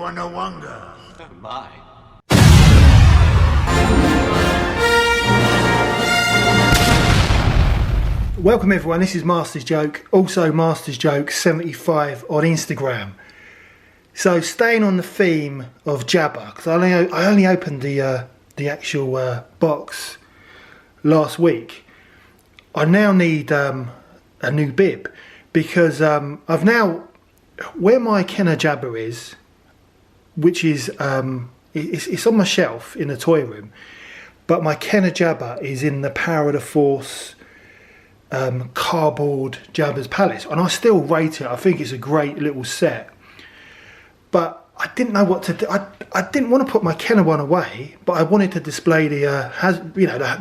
want a Wanga? My. Welcome everyone, this is Master's Joke, also Master's Joke 75 on Instagram. So staying on the theme of Jabba, because I only opened the actual box last week. I now need a new bib, because I've now, where my Kenner Jabba is, which is, it's on my shelf in the toy room, but my Kenner Jabba is in the Power of the Force cardboard Jabba's Palace, and I still rate it. I think it's a great little set, but I didn't know what to do. I didn't want to put my Kenner one away, but I wanted to display the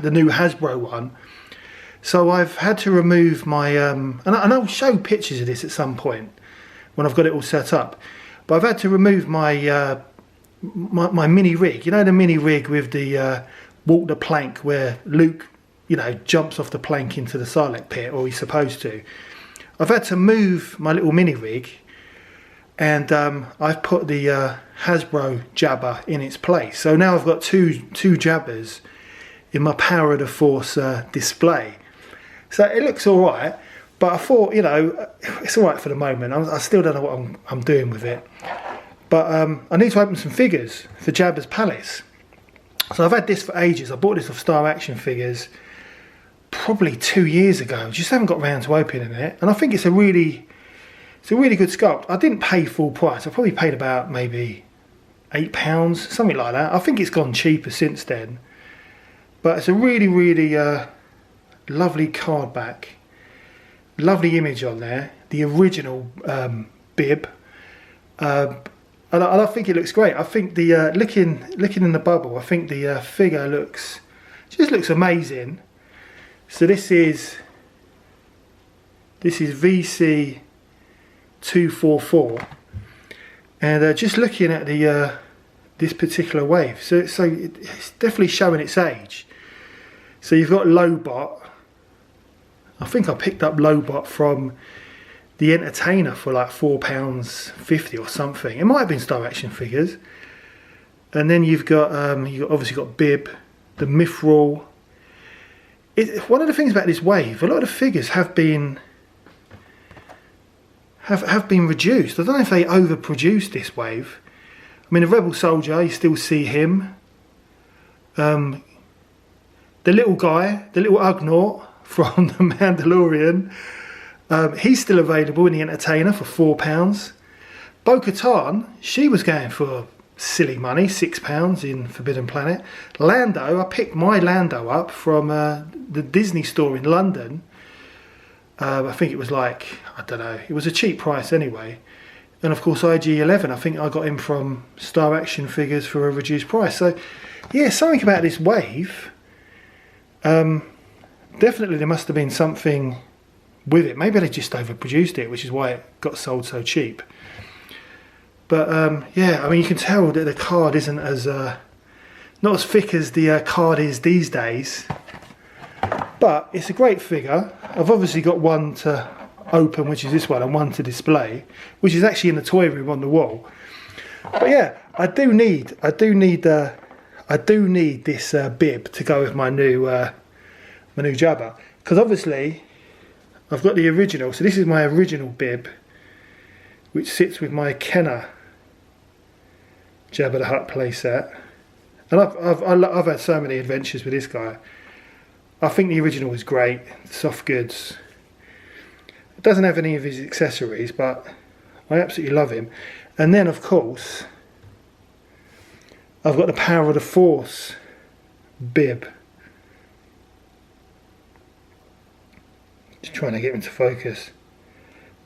the new Hasbro one. So I've had to remove my and I'll show pictures of this at some point when I've got it all set up. But I've had to remove my my mini rig. You know, the mini rig with the walk the plank where Luke, you know, jumps off the plank into the Sarlacc pit, or he's supposed to. I've had to move my little mini rig, and I've put the Hasbro Jabba in its place. So now I've got two Jabbas in my Power of the Force display. So it looks all right, but I thought, you know, it's all right for the moment. I still don't know what I'm doing with it. But I need to open some figures for Jabba's Palace. So I've had this for ages. I bought this off Star Action Figures probably 2 years ago. Just haven't got around to opening it. And I think it's a really good sculpt. I didn't pay full price. I probably paid about maybe £8, something like that. I think it's gone cheaper since then. But it's a really lovely card back. Lovely image on there. The original bib. And I think it looks great. I think the looking in the bubble, I think the figure looks amazing. So this is VC224, and just looking at the this particular wave, so it's definitely showing its age. So you've got Lobot. I think I picked up Lobot from the Entertainer for like £4.50 or something. It might have been Star Action Figures. And then you've got obviously got Bib, the Mythrol. One of the things about this wave, a lot of the figures have been reduced. I don't know if they overproduced this wave. I mean, the Rebel Soldier, you still see him. The little guy, the little Ugnaught from the Mandalorian, he's still available in the Entertainer for £4. Bo Katan, she was going for silly money, £6 in Forbidden Planet. Lando, I picked my Lando up from the Disney store in London. I think it was like, I don't know, it was a cheap price anyway. And of course IG-11, I think I got him from Star Action Figures for a reduced price. So yeah, something about this wave, definitely there must have been something with it. Maybe they just overproduced it, which is why it got sold so cheap. But yeah, I mean, you can tell that the card isn't as not as thick as the card is these days. But it's a great figure. I've obviously got one to open, which is this one, and one to display, which is actually in the toy room on the wall. But yeah, I do need this bib to go with my new Jabba, because obviously I've got the original. So this is my original bib, which sits with my Kenner Jabba the Hutt playset. And I've had so many adventures with this guy. I think the original is great, soft goods. It doesn't have any of his accessories, but I absolutely love him. And then of course, I've got the Power of the Force bib. Just trying to get him to focus.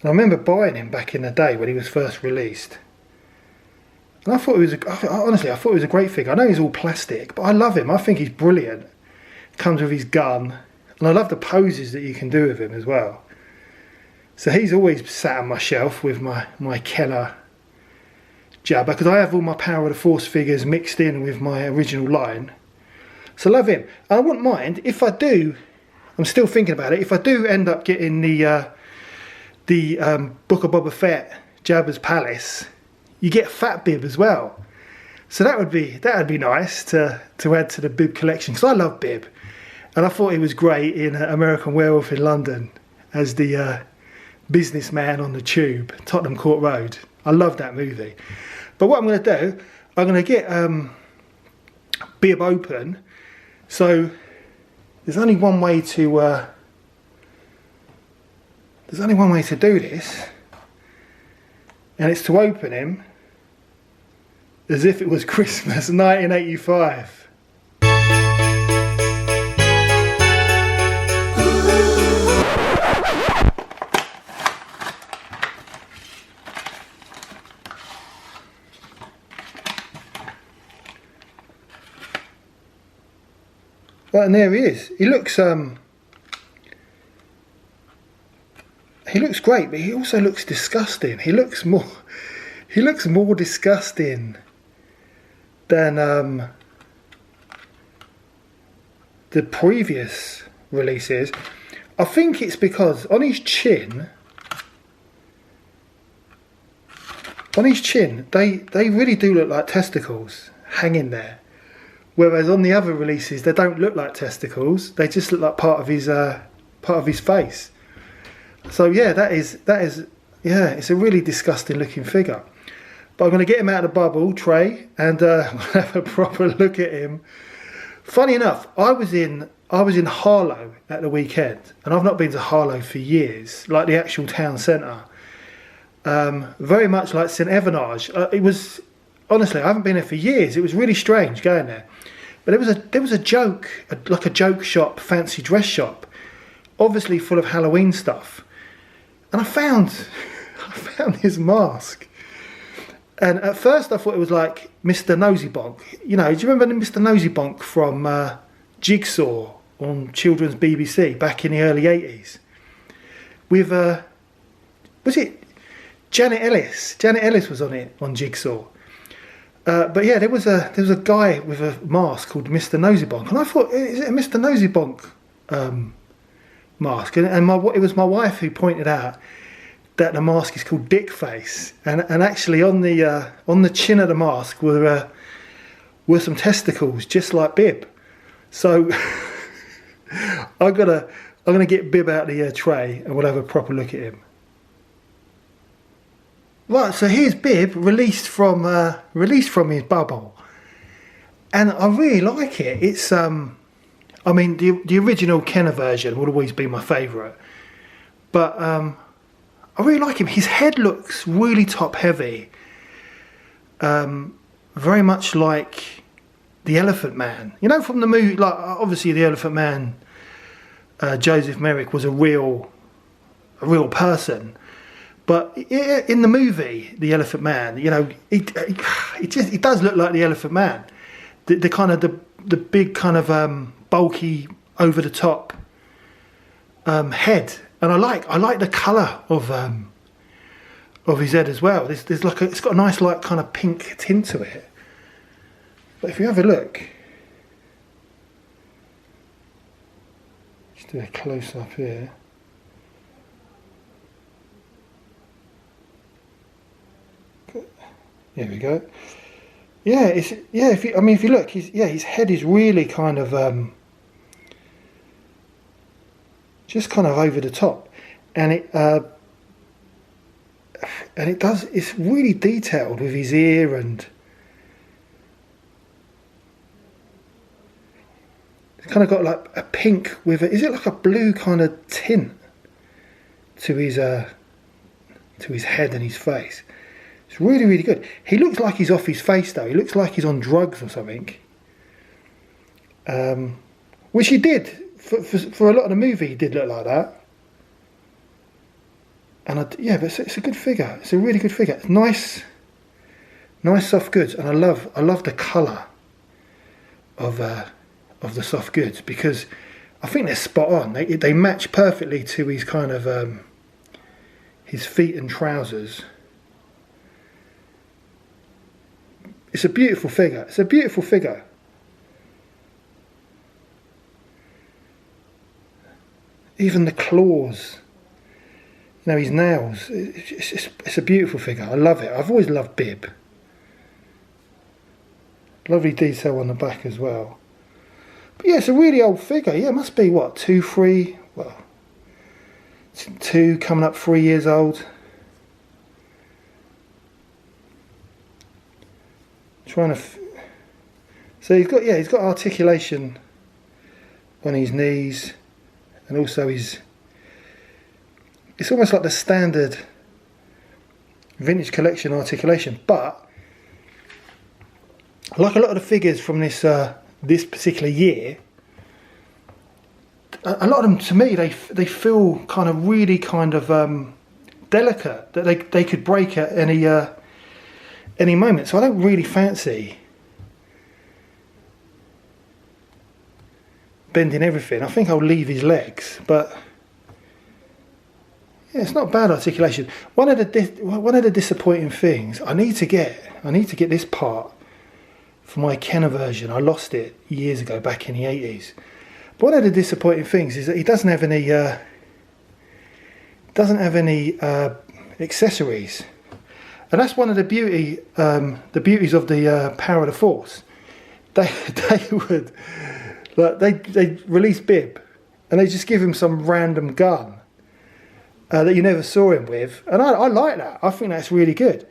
And I remember buying him back in the day when he was first released. And I thought honestly, I thought it was a great figure. I know he's all plastic, but I love him. I think he's brilliant. Comes with his gun, and I love the poses that you can do with him as well. So he's always sat on my shelf with my Kenner Jabba, because I have all my Power of the Force figures mixed in with my original line. So love him. And I wouldn't mind if I do. I'm still thinking about it. If I do end up getting the Book of Boba Fett Jabba's Palace, you get a fat bib as well. So that'd be nice to add to the bib collection, because I love Bib, and I thought he was great in American Werewolf in London as the businessman on the tube, Tottenham Court Road. I love that movie. But what I'm going to do, I'm going to get Bib open. So there's only one way to do this, and it's to open him as if it was Christmas 1985. Right, and there he is. He looks great, but he also looks disgusting. He looks more disgusting than the previous releases. I think it's because on his chin, they really do look like testicles hanging there. Whereas on the other releases, they don't look like testicles. They just look like part of his face. So yeah, that is it's a really disgusting looking figure. But I'm going to get him out of the bubble tray and we'll have a proper look at him. Funny enough, I was in Harlow at the weekend, and I've not been to Harlow for years, like the actual town centre. Very much like St Evenage. It was, honestly, I haven't been there for years. It was really strange going there. But there was a joke shop, fancy dress shop, obviously full of Halloween stuff. And I found his mask. And at first I thought it was like Mr. Nosybonk. You know, do you remember Mr. Nosybonk from Jigsaw on children's BBC back in the early 80s? With, was it Janet Ellis? Janet Ellis was on it, on Jigsaw. But yeah, there was a guy with a mask called Mr. Nosybonk, and I thought, is it a Mr. Nosybonk mask? And it was my wife who pointed out that the mask is called Dick Face, and actually on the chin of the mask were some testicles, just like Bib. So I'm gonna get Bib out of the tray, and we'll have a proper look at him. Right, so here's Bib released from his bubble, and I really like it. It's I mean the original Kenner version would always be my favourite, but I really like him. His head looks really top heavy, very much like the Elephant Man. You know, from the movie, like obviously the Elephant Man, Joseph Merrick was a real person. But in the movie, The Elephant Man, you know, he does look like the Elephant Man. The kind of the big kind of bulky, over the top head, and I like the colour of his head as well. There's like it's got a nice like kind of pink tint to it. But if you have a look, just do a close up here. There we go. Yeah, if you look, his head is really kind of just kind of over the top, and it's really detailed with his ear, and it's kind of got like a pink with it. Is it like a blue kind of tint to his head and his face? It's really, really good. He looks like he's off his face though. He looks like he's on drugs or something. Which he did. For a lot of the movie, he did look like that. And but it's a good figure. It's a really good figure. It's nice soft goods. And I love the colour of the soft goods, because I think they're spot on. They match perfectly to his kind of his feet and trousers. It's a beautiful figure. It's a beautiful figure. Even the claws. you know, his nails. It's a beautiful figure. I love it. I've always loved Bib. Lovely detail on the back as well. But yeah, it's a really old figure. Yeah, it must be what, 2, 3, well, 2 coming up 3 years old. Trying to, so he's got articulation on his knees, and also it's almost like the standard vintage collection articulation, but like a lot of the figures from this this particular year, a lot of them, to me, they feel kind of really kind of delicate, that they could break at any moment. So I don't really fancy bending everything. I think I'll leave his legs, but yeah, it's not bad articulation. One of the disappointing things, I need to get this part for my Kenner version. I lost it years ago, back in the 80s. But one of the disappointing things is that he doesn't have any accessories, and that's one of the beauties of the Power of the Force. They would, like, they release Bib, and they just give him some random gun that you never saw him with, and I like that. I think that's really good.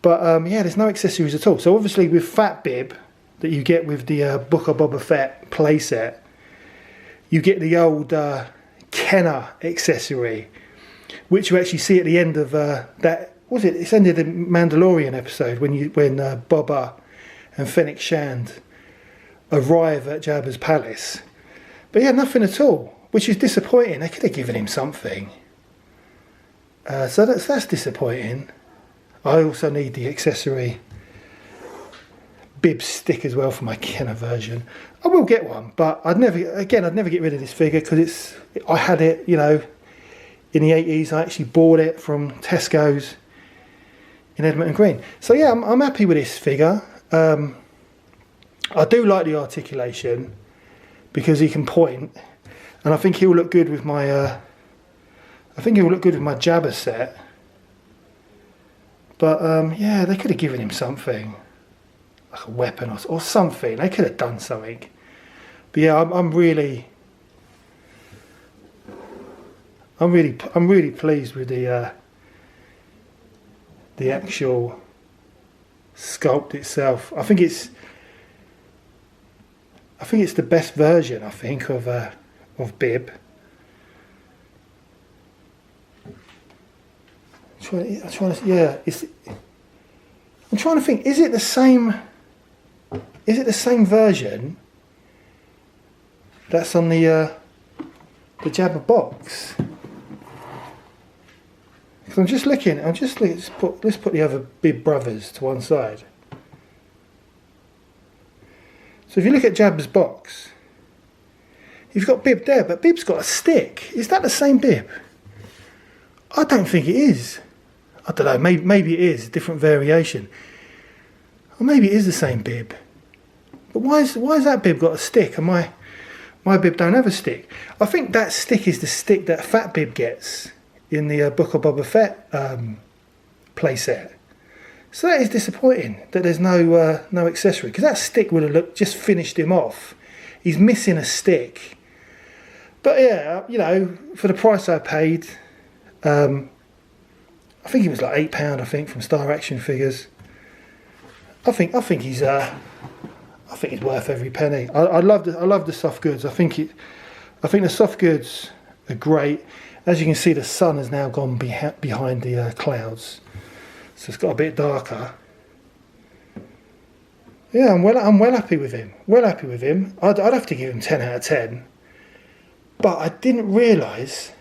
But yeah, there's no accessories at all. So obviously with Fat Bib that you get with the Book of Boba Fett playset, you get the old Kenner accessory, which you actually see at the end of that. Was it? It's ended the Mandalorian episode when Boba and Fennec Shand arrive at Jabba's palace. But yeah, nothing at all, which is disappointing. They could have given him something. So that's disappointing. I also need the accessory Bib stick as well for my Kenner version. I will get one, but I'd never get rid of this figure, because I had it, you know, in the 80s. I actually bought it from Tesco's in Edmonton Green. So yeah, I'm happy with this figure. I do like the articulation because he can point, and I think he'll look good with my Jabba set. But yeah, they could have given him something, like a weapon or something. They could have done something. But yeah, I'm really pleased with the actual sculpt itself. I think it's the best version, I think, of Bib. I'm trying to think. Is it the same version that's on the Jabba box? Because I'm just looking. Let's put the other Bib brothers to one side. So if you look at Jabba's box, you've got Bib there, but Bib's got a stick. Is that the same Bib? I don't think it is. I don't know, maybe it is, a different variation. Or maybe it is the same Bib. But why has that Bib got a stick and my Bib don't have a stick? I think that stick is the stick that Fat Bib gets in the Book of Boba Fett playset. So that is disappointing that there's no accessory, because that stick would have just finished him off. He's missing a stick. But yeah, you know, for the price I paid, I think it was like £8, I think, from Star Action Figures. I think he's worth every penny. I love the soft goods. I think the soft goods are great. As you can see, the sun has now gone behind the clouds, so it's got a bit darker. Yeah, I'm well happy with him. I'd have to give him 10 out of 10. But I didn't realise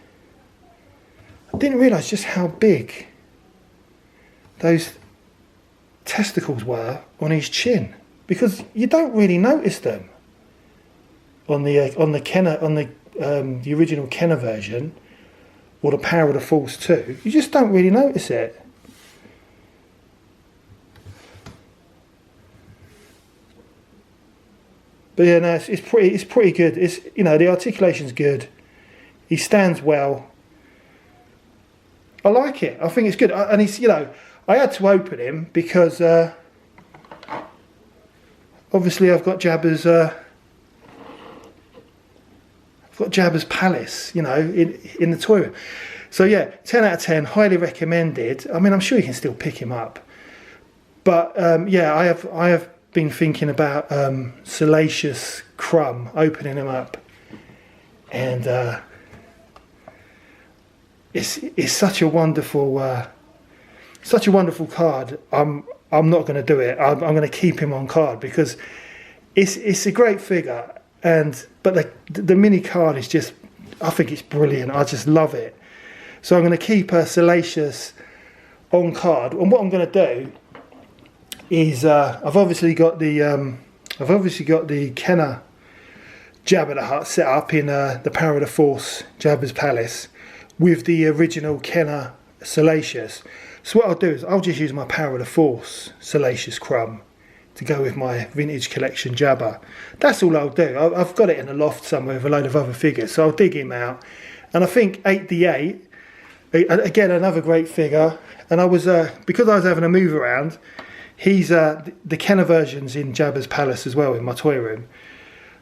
just how big those testicles were on his chin, because you don't really notice them on the original Kenner version or the Power of the Force 2. You just don't really notice it. But yeah, no, it's pretty good. It's, you know, the articulation's good. He stands well. I like it. I think it's good. And he's, you know, I had to open him because obviously I've got Jabba's Palace, you know, in the toy room. So yeah, 10 out of 10, highly recommended. I mean, I'm sure you can still pick him up, but yeah, I have been thinking about Salacious Crumb, opening him up, and it's such a wonderful card. I'm not going to do it. I'm going to keep him on card because it's a great figure, but the mini card is just, I think it's brilliant. I just love it. So I'm going to keep Salacious on card, and what I'm going to do is I've obviously got the Kenner Jabba the Hutt set up in the Power of the Force Jabba's Palace with the original Kenner Salacious. So what I'll do is I'll just use my Power of the Force Salacious Crumb to go with my vintage collection Jabba. That's all I'll do. I've got it in a loft somewhere with a load of other figures, so I'll dig him out. And I think 8D8, again, another great figure. And I was because I was having a move around, he's the Kenner version's in Jabba's Palace as well in my toy room.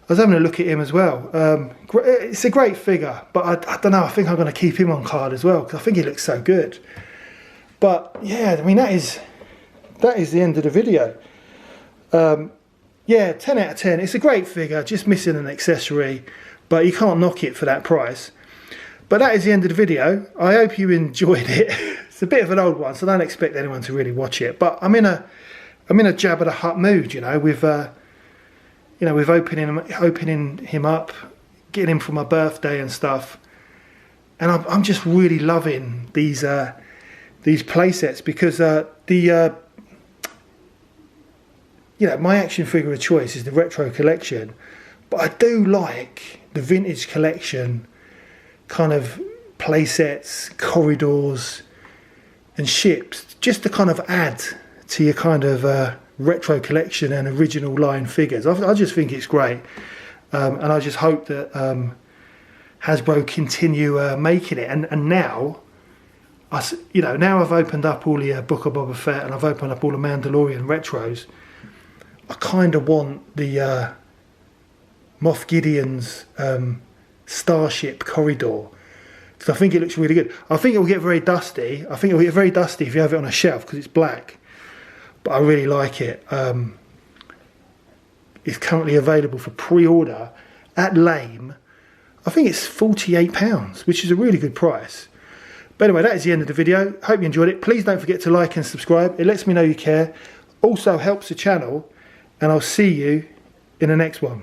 I was having a look at him as well. It's a great figure, but I don't know, I think I'm going to keep him on card as well because I think he looks so good. But yeah, I mean, that is the end of the video. Yeah, 10 out of 10. It's a great figure, just missing an accessory, but you can't knock it for that price. But that is the end of the video. I hope you enjoyed it. It's a bit of an old one, so I don't expect anyone to really watch it. But I'm in a Jabba the Hutt mood, you know, with opening him up, getting him for my birthday and stuff. And I'm just really loving these play sets because you know, my action figure of choice is the retro collection, but I do like the vintage collection kind of play sets, corridors and ships, just to kind of add to your kind of retro collection and original line figures. I just think it's great, and I just hope that Hasbro continue making it. And now, now I've opened up all the Book of Boba Fett and I've opened up all the Mandalorian retros. I kind of want the Moff Gideon's Starship corridor because I think it looks really good. I think it will get very dusty. I think it will get very dusty if you have it on a shelf because it's black. But I really like it. It's currently available for pre-order at Lame. I think it's £48, which is a really good price. But anyway, that is the end of the video. Hope you enjoyed it. Please don't forget to like and subscribe. It lets me know you care. Also helps the channel. And I'll see you in the next one.